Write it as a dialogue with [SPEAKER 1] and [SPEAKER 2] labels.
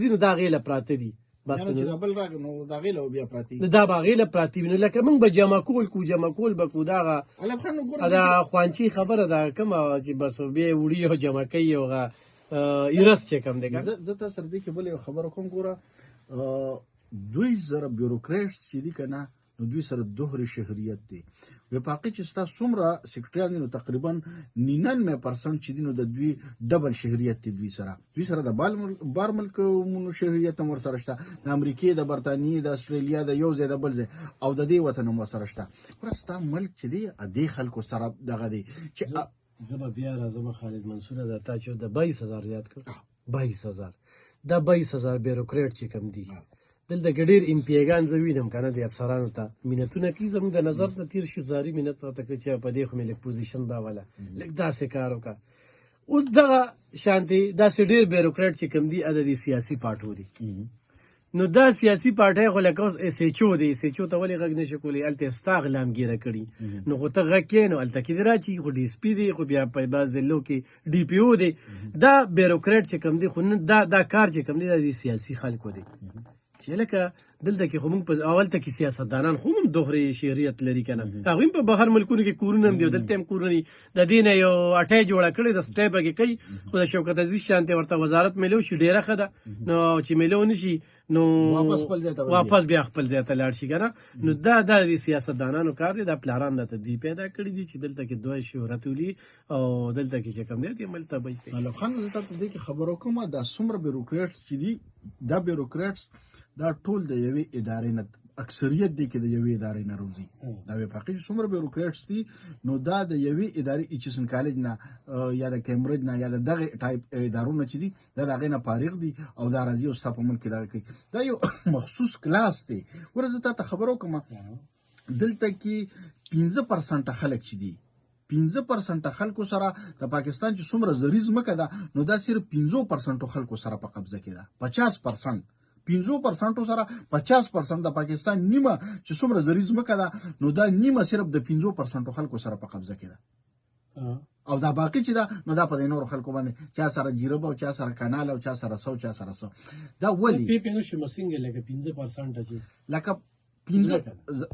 [SPEAKER 1] نو دا غیله پراته دي بس
[SPEAKER 2] چې دا بل راغی نو دا غیله بیا پراته
[SPEAKER 1] نو دا به غیله پراته وي نو لکه موږ به جمع کول به کو دغه
[SPEAKER 2] علم خان ګوره
[SPEAKER 1] دا خوانچي خبره ده کومه چې بس بیا وړي او جمع کوي او ایرس چې کوم دی
[SPEAKER 2] زه تاسو سره دې کې بل یو خبره کوم ګوره دوی زره بیوروکریټس چې دي که نه نو دوی سره دوهرې شهریت دی وفاقي چې ستا څومره سیکرټریان دي نو تقریبا 99% چې دي نو د دوی ډبل شهریت دی دوی سره د بار ملکونو شهریت هم ورسره شته د امریکې د برطانیې د استرالیا د یو ځای د بل ځای او د دې وطن هم ورسره شته ګوره ستا ملک چې دی دې خلکو سره دغه دی چې
[SPEAKER 1] زه به بیا راځم خالد منصوره د تا چې د 22000 زیات کړ 22000 دا 22000 بیوروکریټ چې کوم دي دلته ډېر امپیګان زه وینم که نه د افسرانو ته مینتونه کوي زموږ د نظر نه تېر شي زاري مینت راته کوي چې په دې خو مې لږ پوزیشن راوله لږ داسې کار وکړه اوس دغه شانتې داسې ډېر بیوروکریټ چې کوم دي د دې سیاسي پارټو دي نو دا سیاسي پارټۍ خو لکه اوس اس ایچ او دی اس ایچ او ته ولې غږ نشي کولی هلته ستا غلامګیره کړي نو خو ته غږ کې نو هلته کې دې راچي خو ډي اس پي دی خو بیا په بعض ځایونو کې ډي پي او دی دا بیوروکریټ چې کوم دی خو دا کار چې کوم دی دا د سیاسي خلکو دی چې لکه دلته کې خو موږ په اول ته کې سیاستدانان خو هم دوهرې شهریت لري که نه هغوی هم په بهر ملکونو کې کورونه هم دي او دلته هم کورونه دي د دې نه یو اټۍ جوړه کړې ده سټی پکې کوي خو د شوکت عزیز شانتې ورته وزارت میلو شي ډېره ښه ده نو چې میلو نه شي نو واپس بیا خپل ځای ته لاړ شي که نه نو دا د سیاستدانانو کار دی دا پلاران راته دي پیدا کړي دي چې دلته کې دوه شهرت ولي او دلته کې چې کوم دی دې ملک تبۍ کوي
[SPEAKER 2] علم خان زه تاسو ته دې کې خبر وکړم دا څومره بیوروکریټس چې دي دا بیوروکریټس دا ټول د یوې ادارې نه اکثریت دی کې د یوې ادارې نه روزي دا وفاقي چې څومره بیوروکریټس دي نو دا د یوې ادارې ایچسن کالج نه یا د کیمبرج نه یا د دغه ټایپ ادارو نه چې دي دا د هغې نه فارغ دي او دا راځي او ستا په ملک کې دغه کوي دا یو مخصوص کلاس دی ګوره زه تا ته خبر وکړم دلته کې 15% خلک چې دي 15% خلکو سره د پاکستان چې څومره زري ځمکه ده نو دا صرف 15% خلکو سره په قبضه کې ده 50% 15% سره 50% د پاکستان نیمه چې څومره زري ځمکه ده نو دا نیمه صرف د 15% خلکو سره په قبضه کې ده او دا باقي چې ده نو دا په دې نورو خلکو باندې چا سره جیرب او چا سره کانال او چا سره سو چا سره سو دا ولې
[SPEAKER 1] په نو شي مسنګ لکه 15% چې
[SPEAKER 2] لکه 15